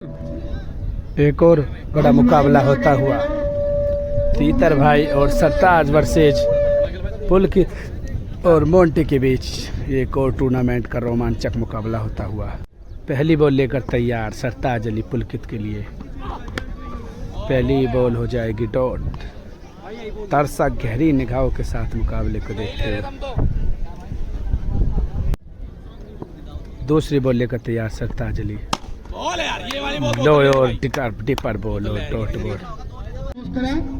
एक और बड़ा मुकाबला होता हुआ तीतर भाई और सरताज वर्सेज पुलकित और मोंटी के बीच एक और टूर्नामेंट का रोमांचक मुकाबला होता हुआ। पहली बॉल लेकर तैयार सरताज अली पुलकित के लिए। पहली बॉल हो जाएगी डॉट। तरसा गहरी निगाहों के साथ मुकाबले को देखते हुए दूसरी बॉल लेकर तैयार सरताज अली। लो और डिपर बॉल और डॉट बॉल।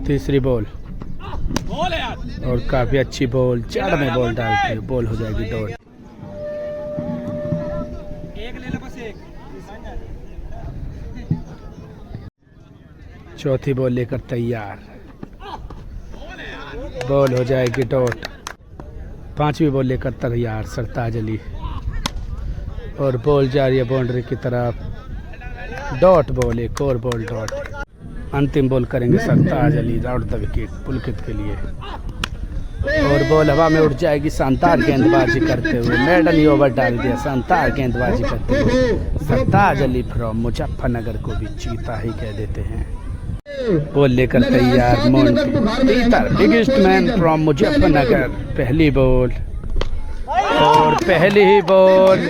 तीसरी बॉल और काफी अच्छी बॉल जड़ में बॉल डालते हुए बॉल हो जाएगी डॉट। चौथी बॉल लेकर तैयार, बॉल हो जाएगी डॉट। पांचवी बॉल लेकर तैयार सरताज अली और बॉल जा रही है बाउंड्री की तरफ। डॉट बॉल, एक और बॉल डॉट। अंतिम बॉल करेंगे सरताज अली आउट द विकेट पुलकित के लिए और बॉल हवा में उड़ जाएगी। शानदार गेंदबाजी करते हुए मेडन ही ओवर डाल दिया। शानदार गेंदबाजी करते हुए सरताज अली फ्रॉम मुजफ्फरनगर को भी चीता ही कह देते हैं। बॉल लेकर तैयार मोंटी तीतर बिगेस्ट मैन फ्रॉम मुजफ्फरनगर। पहली बॉल और पहली ही बॉल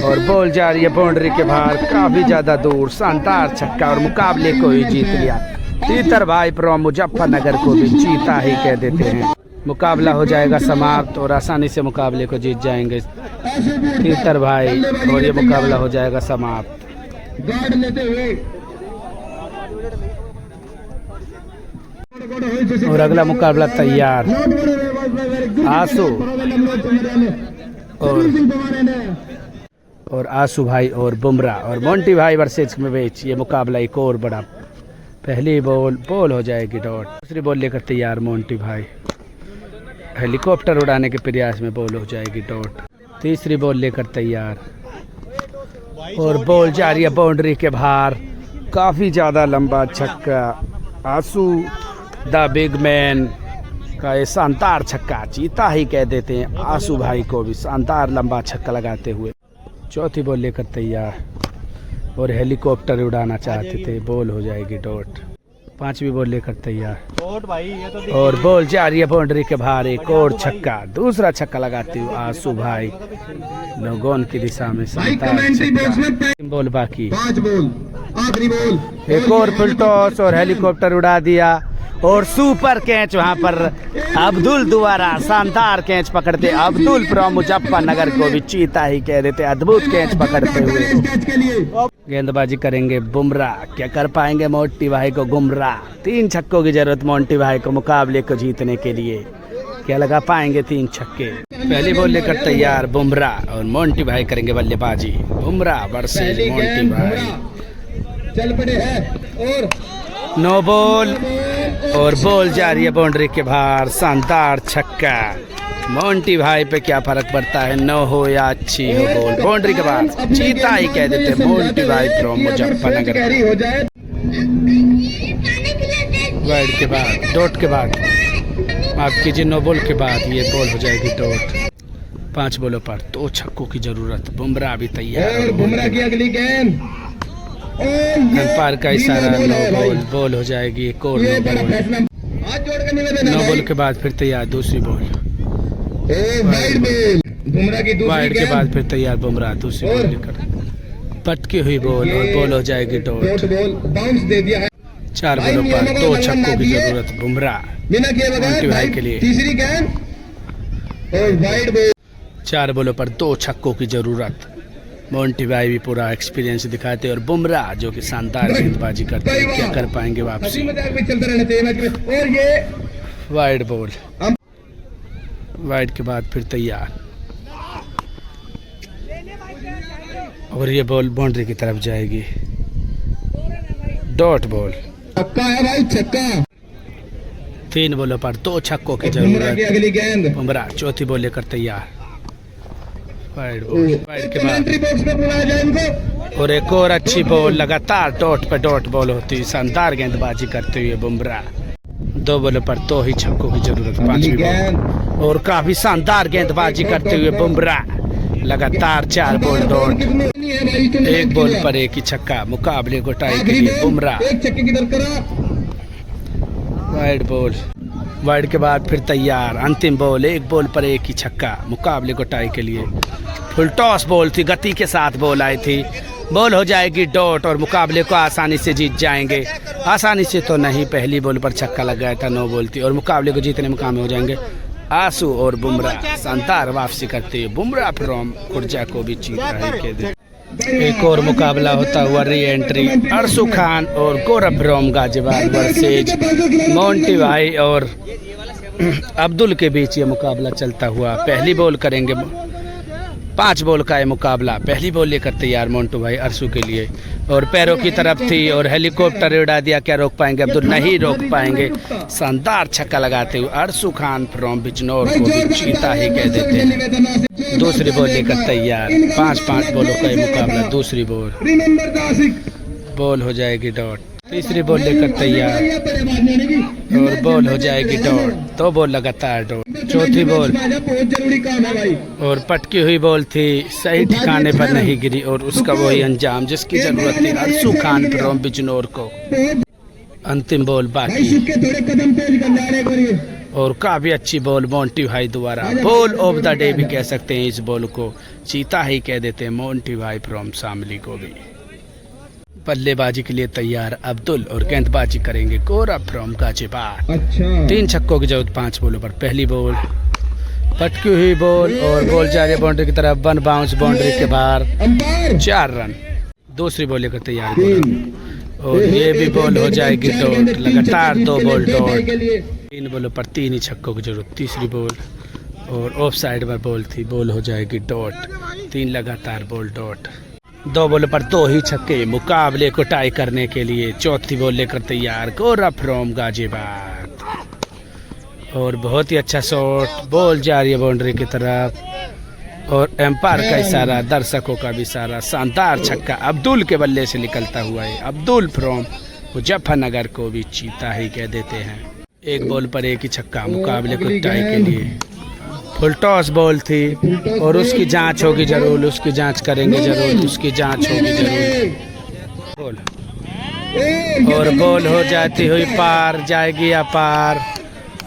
और बॉल जा रही है बाउंड्री के बाहर काफी ज्यादा दूर। शानदार छक्का और मुकाबले को ही जीत लिया। तीतर भाई फ्रॉम मुजफ्फरनगर को भी चीता ही कह देते हैं। मुकाबला हो जाएगा समाप्त और आसानी से मुकाबले को जीत जाएंगे तीतर भाई और ये मुकाबला हो जाएगा समाप्त। और अगला मुकाबला तैयार आंसू और आंसू भाई और बुमराह और मोंटी भाई वर्सेज में बेच ये मुकाबला एक और बड़ा। पहली बॉल हो जाएगी डॉट। दूसरी बॉल लेकर तैयार मोंटी भाई। हेलीकॉप्टर उड़ाने के प्रयास में बॉल हो जाएगी डॉट। तीसरी बॉल लेकर तैयार और बॉल जा रही है बाउंड्री के बाहर काफी ज्यादा लंबा छक्का। आंसू द बिग मैन का ये शानदार छक्का चीता ही कह देते हैं। आंसू भाई को भी शानदार लंबा छक्का लगाते हुए। चौथी बॉल लेकर तैयार और हेलीकॉप्टर उड़ाना चाहते थे, बॉल हो जाएगी डॉट। पांचवी बॉल लेकर तैयार और बॉल जा रही है बाउंड्री के बाहर एक और छक्का। दूसरा छक्का लगाते हुए आंसू भाई लोगों की दिशा में शानदार छक्का। बॉल बाकी, एक और फुल टॉस और हेलीकॉप्टर उड़ा दिया और सुपर कैच वहां पर अब्दुल द्वारा शानदार कैच पकड़ते। अब्दुल फ्रॉम मुजफ्फरनगर को भी चीता ही कह देते। अद्भुत कैच पकड़ते हुए गेंदबाजी करेंगे बुमराह। क्या कर पाएंगे मोंटी भाई को गुमराह। 3 छक्कों की जरूरत मोंटी भाई को मुकाबले को जीतने के लिए। क्या लगा पाएंगे 3 छक्के। पहली बॉल लेकर तैयार बुमराह और मोंटी भाई करेंगे बल्लेबाजी। बुमराह वर्सेस मोंटी भाई। चल पड़े हैं और नो बॉल और बॉल जा रही है बाउंड्री के बाहर। शानदार छक्का। मोंटी भाई पे क्या फर्क पड़ता है, नो हो या अच्छी हो बॉल बाउंड्री के बाहर चीता ही कह देते मोंटी भाई फ्रॉम मुजफ्फरनगर। वाइड के बाद डॉट के बाद माफ कीजिए नो बॉल के बाद ये बॉल हो जाएगी डॉट। 5 बॉलों पर 2 छक्कों की जरूरत। बुमराह भी तैयार। बुमराह की अगली गेंद अंपायर का इशारा नो बॉल हो जाएगी एक और नो बॉल के बाद फिर तैयार दूसरी बॉल वाइड के बाद फिर तैयार बुमराह दूसरी बॉल लेकर पटकी हुई बॉल और बॉल हो जाएगी डॉट। 4 बॉलों पर 2 छक्कों की जरूरत बुमराह मोंटी भाई के लिए। 4 बॉलों पर 2 छक्कों की जरूरत। मोंटी भाई भी पूरा एक्सपीरियंस दिखाते और बुमराह जो कि शानदार गेंदबाजी करते हैं क्या कर पाएंगे वापसी। वाइड बॉल वाइड के बाद फिर तैयार और ये बॉल बाउंड्री की तरफ जाएगी डॉट बॉल। छक्का है भाई छक्का। 3 बॉलों पर 2 छक्कों की जरूरत बुमराह। चौथी बॉल लेकर तैयार वाइड के बाद और एक और अच्छी बॉल लगातार डॉट पे डॉट बॉल होती। शानदार गेंदबाजी करते हुए बुमराह। 2 बॉलों पर 2 ही छक्कों की जरूरत। 5वीं बॉल और काफी शानदार गेंदबाजी करते हुए बुमराह लगातार 4 बॉल डॉट, एक बॉल पर एक ही छक्का, मुकाबले को टाई के लिए बुमराह। वाइड बॉल, वाइड के बाद फिर तैयार, अंतिम बॉल, एक बॉल पर एक ही छक्का, मुकाबले को टाई के लिए। फुल टॉस बॉल थी, गति के साथ बॉल आई थी, बॉल हो जाएगी डॉट और मुकाबले को आसानी से जीत जाएंगे। आसानी से तो नहीं, पहली बॉल पर छक्का लग गया था, 9 बॉल थी और मुकाबले को जीतने में कामयाब हो जाएंगे। आंसू और बुमराह शानदार वापसी करते हुए, बुमराह फ्रॉम खुर्जा को भी जीत रहे के। एक और मुकाबला होता हुआ री एंट्री, अरसू खान और गौरव फ्रॉम गाजियाबाद वर्सेज मोंटी भाई और अब्दुल के बीच ये मुकाबला चलता हुआ। पहली बॉल करेंगे, 5 बॉल का है मुकाबला। पहली बॉल लेकर तैयार मोंटू भाई अरसू के लिए, और पैरों की तरफ थी और हेलीकॉप्टर उड़ा दिया। क्या रोक पाएंगे अब्दुल? नहीं रोक पाएंगे। शानदार छक्का लगाते हुए अरसू खान फ्रॉम बिजनौर को भी चीता ही कह देते हैं। दूसरी बॉल लेकर तैयार, 5 बॉलों का ये मुकाबला। दूसरी बॉल हो जाएगी डॉट। तीसरी बॉल लेकर तैयार और बॉल हो जाएगी डॉट। 2 बॉल लगातार डॉट। चौथी बॉल और पटकी हुई बॉल थी, सही ठिकाने पर नहीं गिरी और उसका वही अंजाम जिसकी जरूरत थी अरसू खान फ्रॉम बिजनौर को। अंतिम बॉल बाकी और काफी अच्छी बॉल मोंटी भाई द्वारा। बॉल ऑफ द डे भी कह सकते हैं इस बॉल को, चीता ही कह देते हैं मोंटी भाई फ्रॉम शामली को भी। बल्लेबाजी के लिए तैयार अब्दुल और गेंदबाजी करेंगे गौरव फ्रॉम गाजियाबाद। 3 छक्कों की जरूरत 5 बॉलों पर। पहली बॉल पटकी हुई बॉल और बॉल जा रही है बाउंड्री की तरफ, 1 बाउंस बाउंड्री के बाहर, 4 रन। दूसरी बॉल लेकर तैयार और ये भी बॉल हो जाएगी डॉट। लगातार 2 बॉल डॉट। 3 बॉलों पर 3 ही छक्कों की जरूरत। तीसरी बॉल और ऑफ साइड में बॉल थी, बॉल हो जाएगी डॉट। 3 लगातार बॉल डॉट। 2 बॉल पर 2 ही छक्के, मुकाबले को टाई करने के लिए। चौथी बॉल लेकर तैयार गौरव फ्रॉम गाजियाबाद और बहुत ही अच्छा शॉट, बॉल जा रही है बाउंड्री की तरफ और एम्पायर का इशारा, दर्शकों का भी इशारा। शानदार छक्का अब्दुल के बल्ले से निकलता हुआ है। अब्दुल फ्रॉम मुजफ्फरनगर को भी चीता ही कह देते हैं। 1 बॉल पर 1 ही छक्का, मुकाबले को टाई के लिए। फुल टॉस बॉल थी और उसकी जांच होगी जरूर, उसकी जांच करेंगे जरूर, उसकी जांच होगी जरूर। और बॉल हो जाती हुई पार, जाएगी अपार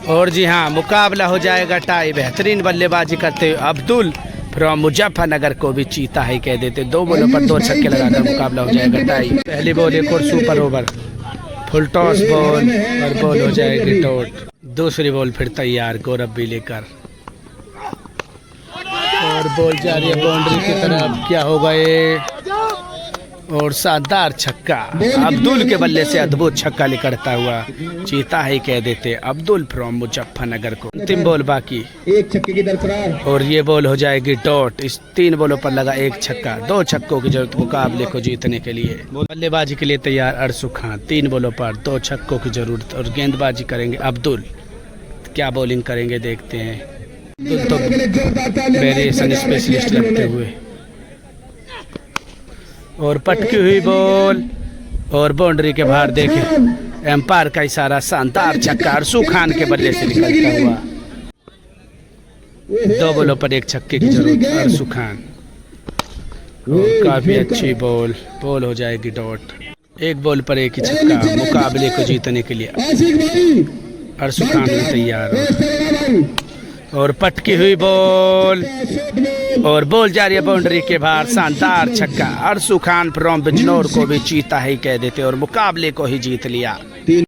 और जी हाँ, मुकाबला हो जाएगा टाई। बेहतरीन बल्लेबाजी करते हुए अब्दुल फ्रॉम मुजफ्फरनगर को भी चीता ही कह देते। 2 बॉलों पर 2 छक्के लगाकर मुकाबला हो जाएगा टाई। पहली बॉल एक और super over, full toss ball और बॉल हो जाएगी डॉट। दूसरी बॉल फिर तैयार गौरव भी लेकर और बॉल जा रही है बाउंड्री की तरफ। क्या होगा ये? और शानदार छक्का अब्दुल के बल्ले से, अद्भुत छक्का निकलता हुआ। चीता ही कह देते अब्दुल फ्रॉम मुजफ्फरनगर को। अंतिम बॉल बाकी, 1 छक्के की दरकार और ये बॉल हो जाएगी डॉट। इस 3 बॉलों पर लगा 1 छक्का, 2 छक्कों की जरूरत मुकाबले को जीतने के लिए। बल्लेबाजी के लिए तैयार अरसू खान, 3 बॉलों पर 2 छक्कों की जरूरत और गेंदबाजी करेंगे अब्दुल। क्या बॉलिंग करेंगे देखते हैं। तो वेरिएशन स्पेशलिस्ट लगते हुए और पटकी हुई बॉल और बाउंड्री के बाहर देखें, एम्पायर का इशारा। शानदार छक्का अरसू खान के बल्ले से निकलता हुआ। 2 बॉलों पर 1 छक्के की जरूरत अरसू खान और काफी अच्छी बॉल, बॉल हो जाएगी डॉट। 1 बॉल पर 1 ही छक्का, मुकाबले को जीतने के लिए अरसू खान भी तैयार और पटकी हुई बॉल और बॉल जा रही है बाउंड्री के बाहर। शानदार छक्का अरसू खान फ्रॉम बिजनौर को भी चीता ही कह देते और मुकाबले को ही जीत लिया।